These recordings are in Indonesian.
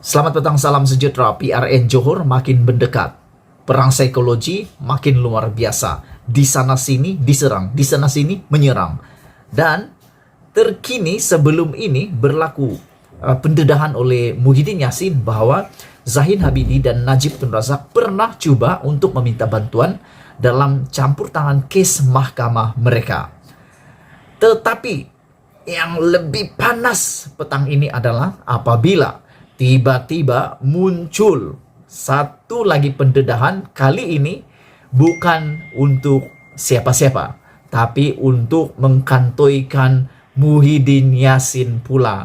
Selamat petang, salam sejahtera. PRN Johor makin mendekat. Perang psikologi makin luar biasa. Di sana sini diserang, di sana sini menyerang. Dan terkini sebelum ini berlaku pendedahan oleh Muhyiddin Yassin bahwa Zahid Hamidi dan Najib Tun Razak pernah coba untuk meminta bantuan dalam campur tangan kes mahkamah mereka. Tetapi yang lebih panas petang ini adalah apabila tiba-tiba muncul satu lagi pendedahan, kali ini bukan untuk siapa-siapa, tapi untuk mengkantoikan Muhyiddin Yassin pula.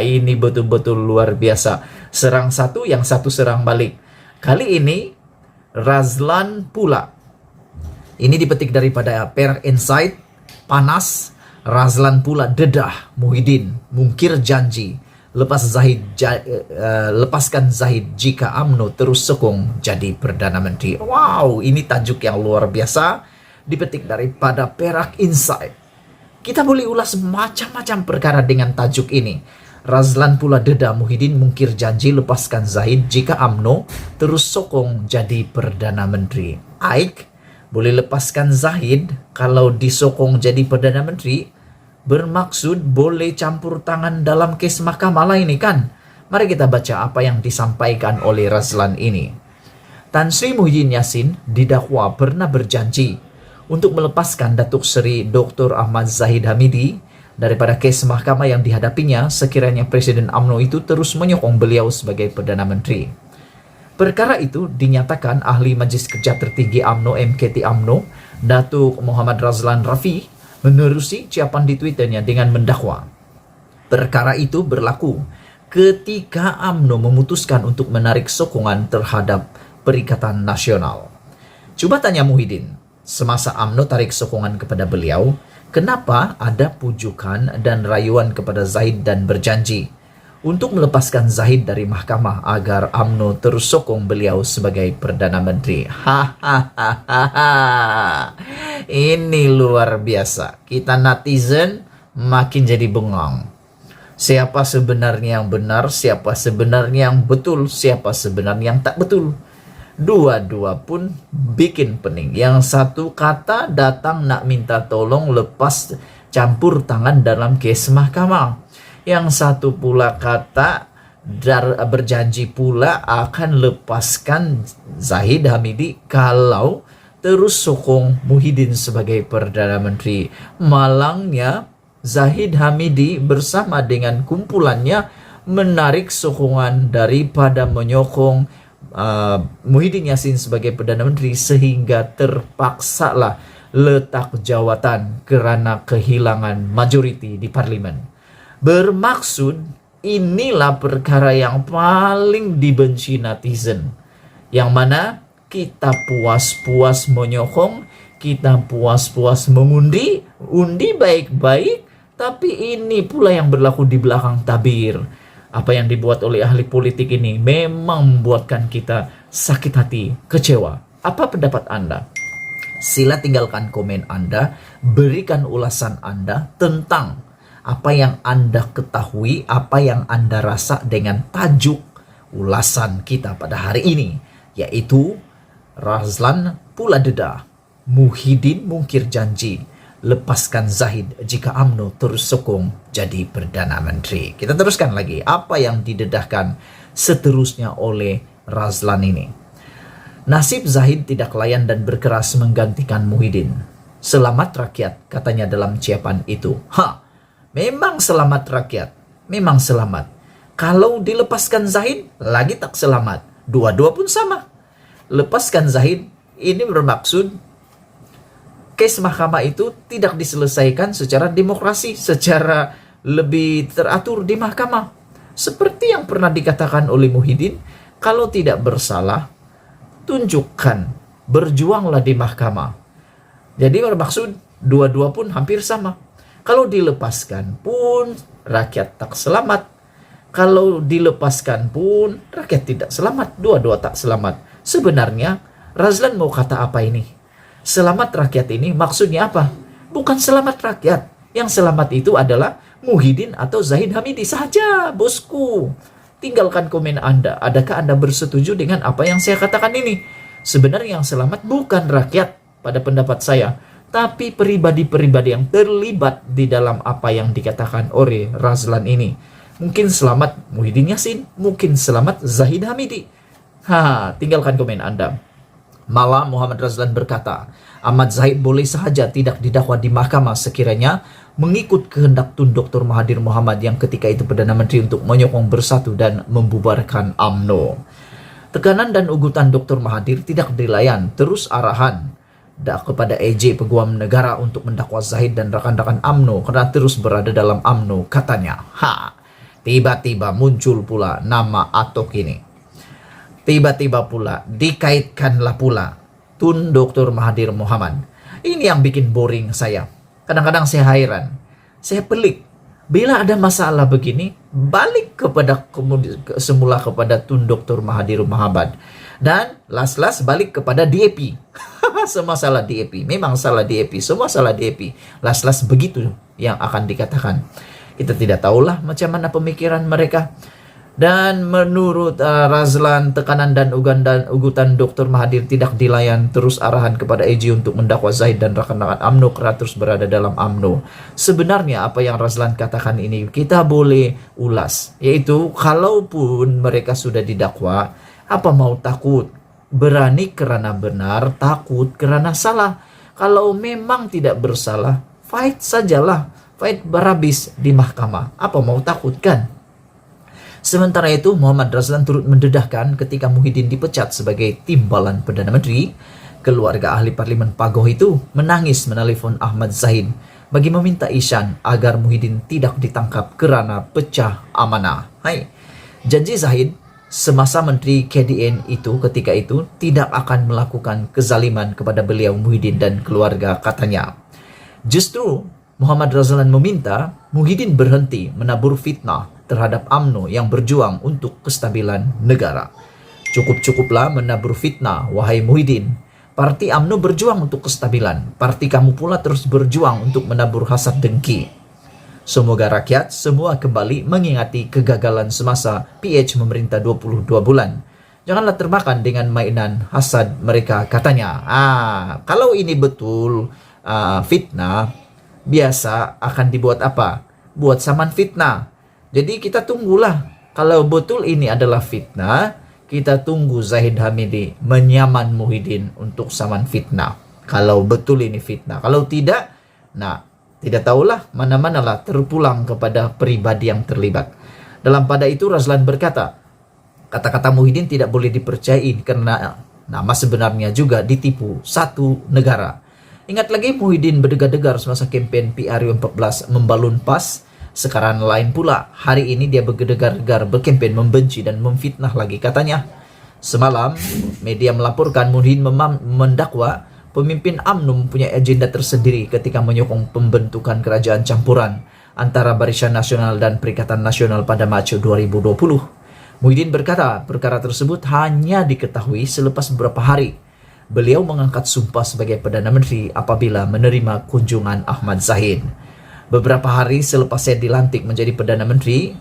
Ini betul-betul luar biasa. Serang satu, yang satu serang balik. Kali ini Razlan pula. Ini dipetik daripada Perak Insight. Panas, Razlan pula dedah Muhyiddin, mungkir janji lepaskan Zahid jika UMNO terus sokong jadi Perdana Menteri. Wow, ini tajuk yang luar biasa dipetik daripada Perak Insight. Kita boleh ulas macam-macam perkara dengan tajuk ini. Razlan pula dedah Muhyiddin mungkir janji lepaskan Zahid jika UMNO terus sokong jadi Perdana Menteri. Aik boleh lepaskan Zahid kalau disokong jadi Perdana Menteri, bermaksud boleh campur tangan dalam kes mahkamah lain ini kan? Mari kita baca apa yang disampaikan oleh Razlan ini. Tan Sri Muhyiddin Yassin didakwa pernah berjanji untuk melepaskan Datuk Seri Dr. Ahmad Zahid Hamidi daripada kes mahkamah yang dihadapinya sekiranya Presiden UMNO itu terus menyokong beliau sebagai Perdana Menteri. Perkara itu dinyatakan Ahli Majlis Kerja Tertinggi UMNO MKT UMNO, Datuk Muhammad Razlan Rafi, menerusi ucapan di Twitternya dengan mendakwa. Perkara itu berlaku ketika UMNO memutuskan untuk menarik sokongan terhadap Perikatan Nasional. Coba tanya Muhyiddin, semasa UMNO tarik sokongan kepada beliau, kenapa ada pujukan dan rayuan kepada Zahid dan berjanji untuk melepaskan Zahid dari mahkamah agar UMNO terus sokong beliau sebagai Perdana Menteri? Ini luar biasa. Kita netizen makin jadi bengang. Siapa sebenarnya yang benar, siapa sebenarnya yang betul, siapa sebenarnya yang tak betul. Dua-dua pun bikin pening. Yang satu kata datang nak minta tolong lepas campur tangan dalam kes mahkamah. Yang satu pula kata berjanji pula akan lepaskan Zahid Hamidi kalau terus sokong Muhyiddin sebagai Perdana Menteri. Malangnya Zahid Hamidi bersama dengan kumpulannya menarik sokongan daripada menyokong Muhyiddin Yassin sebagai Perdana Menteri, sehingga terpaksalah letak jawatan kerana kehilangan majoriti di parlimen. Bermaksud inilah perkara yang paling dibenci netizen, yang mana kita puas-puas menyokong, kita puas-puas mengundi, undi baik-baik, tapi ini pula yang berlaku di belakang tabir. Apa yang dibuat oleh ahli politik ini memang membuatkan kita sakit hati, kecewa. Apa pendapat Anda? Sila tinggalkan komen Anda, berikan ulasan Anda tentang apa yang Anda ketahui, apa yang Anda rasa dengan tajuk ulasan kita pada hari ini, yaitu Razlan pula dedah, Muhyiddin mungkir janji, lepaskan Zahid jika UMNO terus sokong jadi Perdana Menteri. Kita teruskan lagi apa yang didedahkan seterusnya oleh Razlan ini. Nasib Zahid tidak layan dan berkeras menggantikan Muhyiddin. Selamat rakyat, katanya dalam ucapan itu. Memang selamat rakyat, memang selamat. Kalau dilepaskan Zahid, lagi tak selamat. Dua-dua pun sama. Lepaskan Zahid, ini bermaksud kes mahkamah itu tidak diselesaikan secara demokrasi, secara lebih teratur di mahkamah. Seperti yang pernah dikatakan oleh Muhyiddin, kalau tidak bersalah, tunjukkan, berjuanglah di mahkamah. Jadi bermaksud dua-dua pun hampir sama. Kalau dilepaskan pun rakyat tak selamat. Kalau dilepaskan pun rakyat tidak selamat. Dua-dua tak selamat. Sebenarnya Razlan mau kata apa ini? Selamat rakyat ini maksudnya apa? Bukan selamat rakyat. Yang selamat itu adalah Muhyiddin atau Zahid Hamidi saja, bosku. Tinggalkan komen Anda. Adakah Anda bersetuju dengan apa yang saya katakan ini? Sebenarnya yang selamat bukan rakyat pada pendapat saya, tapi pribadi-pribadi yang terlibat di dalam apa yang dikatakan oleh Razlan ini. Mungkin selamat Muhyiddin Yassin, mungkin selamat Zahid Hamidi. Tinggalkan komen Anda. Malah Muhammad Razlan berkata, Ahmad Zahid boleh sahaja tidak didakwa di mahkamah sekiranya mengikut kehendak Tun Dr. Mahathir Mohamad yang ketika itu Perdana Menteri untuk menyokong bersatu dan membubarkan UMNO. Tekanan dan ugutan Dr. Mahathir tidak dilayan, terus arahan kepada EJ Peguam Negara untuk mendakwa Zahid dan rekan-rekan UMNO karena terus berada dalam UMNO, katanya. Tiba-tiba muncul pula nama Atok ini. Tiba-tiba pula dikaitkanlah pula Tun Dr. Mahathir Mohamad. Ini yang bikin boring saya. Kadang-kadang saya heran, saya pelik. Bila ada masalah begini, balik kepada semula kepada Tun Dr. Mahathir Mohamad. Dan last balik kepada DAP. Semua salah DAP. Memang salah DAP. Semua salah DAP. Last begitu yang akan dikatakan. Kita tidak tahulah macam mana pemikiran mereka. Dan menurut Razlan, tekanan dan ugutan Dr. Mahathir tidak dilayan, terus arahan kepada EJ untuk mendakwa Zahid dan rekan-rekan UMNO karena terus berada dalam UMNO. Sebenarnya apa yang Razlan katakan ini kita boleh ulas, yaitu kalaupun mereka sudah didakwa, apa mau takut? Berani kerana benar, takut kerana salah. Kalau memang tidak bersalah, fight sajalah, fight berhabis di mahkamah. Apa mau takut kan? Sementara itu, Muhammad Razlan turut mendedahkan ketika Muhyiddin dipecat sebagai timbalan Perdana Menteri, keluarga ahli Parlimen Pagoh itu menangis menelpon Ahmad Zahid bagi meminta Ishan agar Muhyiddin tidak ditangkap kerana pecah amanah. Janji Zahid semasa Menteri KDN itu ketika itu tidak akan melakukan kezaliman kepada beliau Muhyiddin dan keluarga, katanya. Justru Muhammad Razlan meminta Muhyiddin berhenti menabur fitnah terhadap UMNO yang berjuang untuk kestabilan negara. Cukup-cukuplah menabur fitnah, wahai Muhyiddin. Parti UMNO berjuang untuk kestabilan. Parti kamu pula terus berjuang untuk menabur hasad dengki. Semoga rakyat semua kembali mengingati kegagalan semasa PH memerintah 22 bulan. Janganlah termakan dengan mainan hasad mereka, katanya. Kalau ini betul fitnah, biasa akan dibuat apa? Buat saman fitnah. Jadi kita tunggulah. Kalau betul ini adalah fitnah, kita tunggu Zahid Hamidi menyaman Muhyiddin untuk saman fitnah. Kalau betul ini fitnah. Kalau tidak, tidak tahulah mana-manalah terpulang kepada pribadi yang terlibat. Dalam pada itu Razlan berkata, kata-kata Muhyiddin tidak boleh dipercayai karena nama sebenarnya juga ditipu satu negara. Ingat lagi Muhyiddin berdegar-degar semasa kempen PRU14 membalun pas. Sekarang lain pula, hari ini dia bergegar-gegar berkempen membenci dan memfitnah lagi, katanya. Semalam, media melaporkan Muhyiddin mendakwa pemimpin UMNO mempunyai agenda tersendiri ketika menyokong pembentukan kerajaan campuran antara Barisan Nasional dan Perikatan Nasional pada Mac 2020. Muhyiddin berkata perkara tersebut hanya diketahui selepas beberapa hari. Beliau mengangkat sumpah sebagai Perdana Menteri apabila menerima kunjungan Ahmad Zahid. Beberapa hari selepas saya dilantik menjadi Perdana Menteri,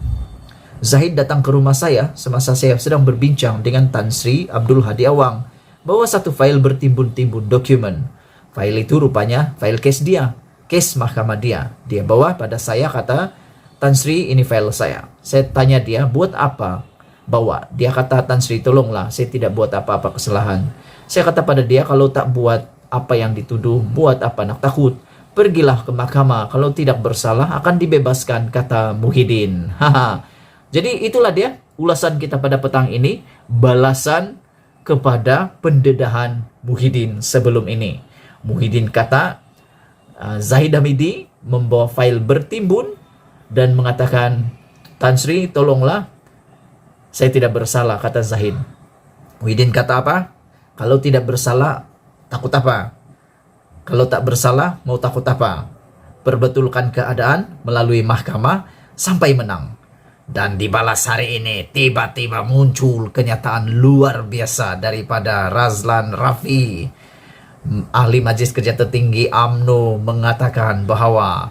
Zahid datang ke rumah saya semasa saya sedang berbincang dengan Tan Sri Abdul Hadi Awang. Bawa satu file bertimbun-timbun dokumen. File itu rupanya file case dia, case mahkamah dia. Dia bawa pada saya, kata, Tan Sri, ini file saya. Saya tanya dia, buat apa? Bawa. Dia kata, Tan Sri, tolonglah, saya tidak buat apa-apa kesalahan. Saya kata pada dia, kalau tak buat apa yang dituduh, buat apa nak takut? Pergilah ke mahkamah, kalau tidak bersalah akan dibebaskan, kata Muhyiddin. Jadi itulah dia ulasan kita pada petang ini, balasan kepada pendedahan Muhyiddin sebelum ini. Muhyiddin kata Zahid Hamidi membawa file bertimbun dan mengatakan, Tan Sri, tolonglah, saya tidak bersalah, kata Zahid. Muhyiddin kata apa? Kalau tidak bersalah, takut apa? Kalau tak bersalah, mau takut apa? Perbetulkan keadaan melalui mahkamah sampai menang. Dan dibalas hari ini, tiba-tiba muncul kenyataan luar biasa daripada Razlan Rafi. Ahli Majelis Kerja Tertinggi UMNO mengatakan bahwa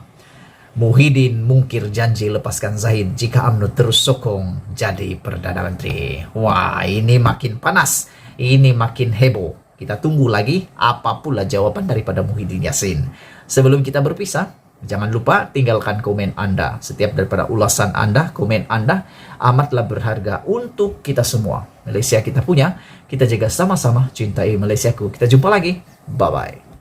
Muhyiddin mungkir janji lepaskan Zahid jika UMNO terus sokong jadi Perdana Menteri. Wah, ini makin panas, ini makin heboh. Kita tunggu lagi apa pula jawaban daripada Muhyiddin Yassin. Sebelum kita berpisah, jangan lupa tinggalkan komen Anda. Setiap daripada ulasan Anda, komen Anda amatlah berharga untuk kita semua. Malaysia kita punya, kita jaga sama-sama, cintai Malaysiaku. Kita jumpa lagi, bye-bye.